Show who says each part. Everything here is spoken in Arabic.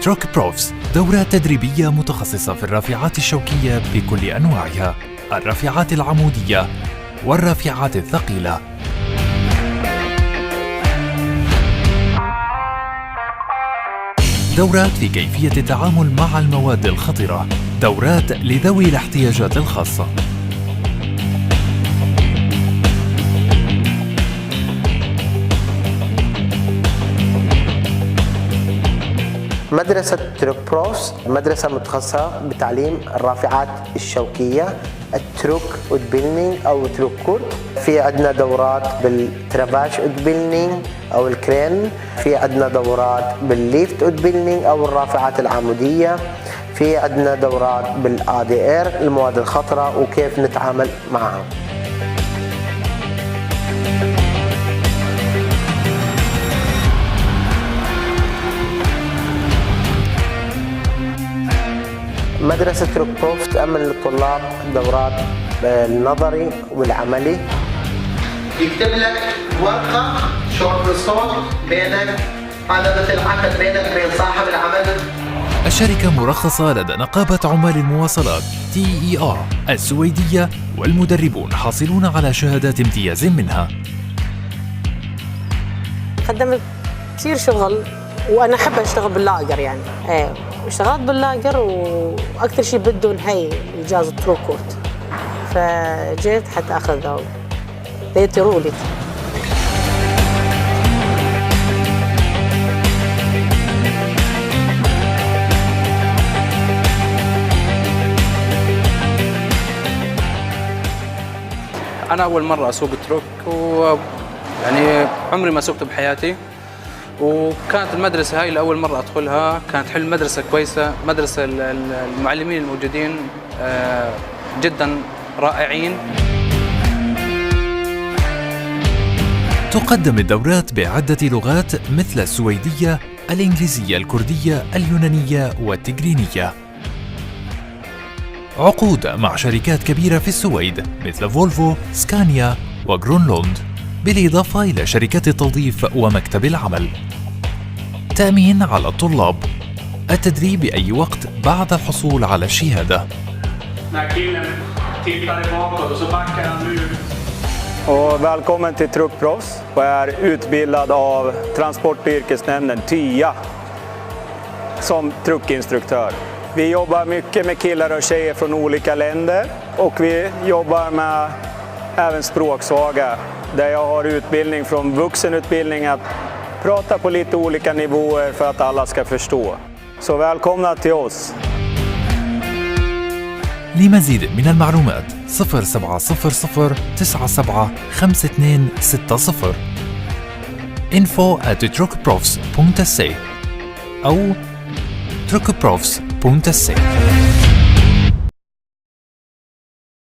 Speaker 1: تروك بروفز دورات تدريبية متخصصة في الرافعات الشوكية بكل أنواعها، الرافعات العمودية والرافعات الثقيلة. دورات في كيفية التعامل مع المواد الخطرة، دورات لذوي الاحتياجات الخاصة.
Speaker 2: مدرسة تروك بروفز مدرسة متخصصة بتعليم الرافعات الشوكية، التروك أوتبيلدينج أو تروك كورت. في عندنا دورات بالترافاش أوتبيلدينج أو الكرين، في عندنا دورات بالليفت أوتبيلدينج أو الرافعات العمودية، في عندنا دورات بالADR المواد الخطرة وكيف نتعامل معها. مدرسة تروك بروفز تأمن للطلاب دورات النظري والعملي. يكتب لك ورقة شورت الصوت بينك، هذا مثل عقد بينك وبين صاحب العمل.
Speaker 1: الشركة مرخصة لدى نقابة عمال المواصلات TER السويدية، والمدربون حاصلون على شهادات امتياز منها.
Speaker 3: قدمت كثير شغل وأنا أحب أشتغل باللاجر يعني. اشتغلت باللاجر واكثر شيء بدهم هي اجازه تروك كورت، فجيت حتى اخذها يطيروا لي.
Speaker 4: انا اول مره اسوق تروك يعني عمري ما سوقته بحياتي، وكانت المدرسة هاي لأول مرة أدخلها، كانت حلم مدرسة كويسة، مدرسة المعلمين الموجودين جدا رائعين.
Speaker 1: تقدم الدورات بعدة لغات مثل السويدية، الإنجليزية، الكردية، اليونانية والتجرينية. عقود مع شركات كبيرة في السويد مثل فولفو، سكانيا وغرونلوند، بالإضافة إلى شركات التوظيف ومكتب العمل. تأمين على الطلاب، التدريب بأي وقت بعد الحصول على الشهادة.
Speaker 5: Välkommen till Truck Proffs och är utbildad av Transportyrkesnämnden TYA som truckinstruktör. Vi jobbar mycket med killar och tjejer från olika länder och vi jobbar med även språksvaga, där jag har utbildning från vuxenutbildning att prata på lite olika nivåer för att alla ska förstå. Så välkomna till oss.
Speaker 1: لمزيد من المعلومات 0700 97 5260 info@truckprofs.se أو truckprofs.se.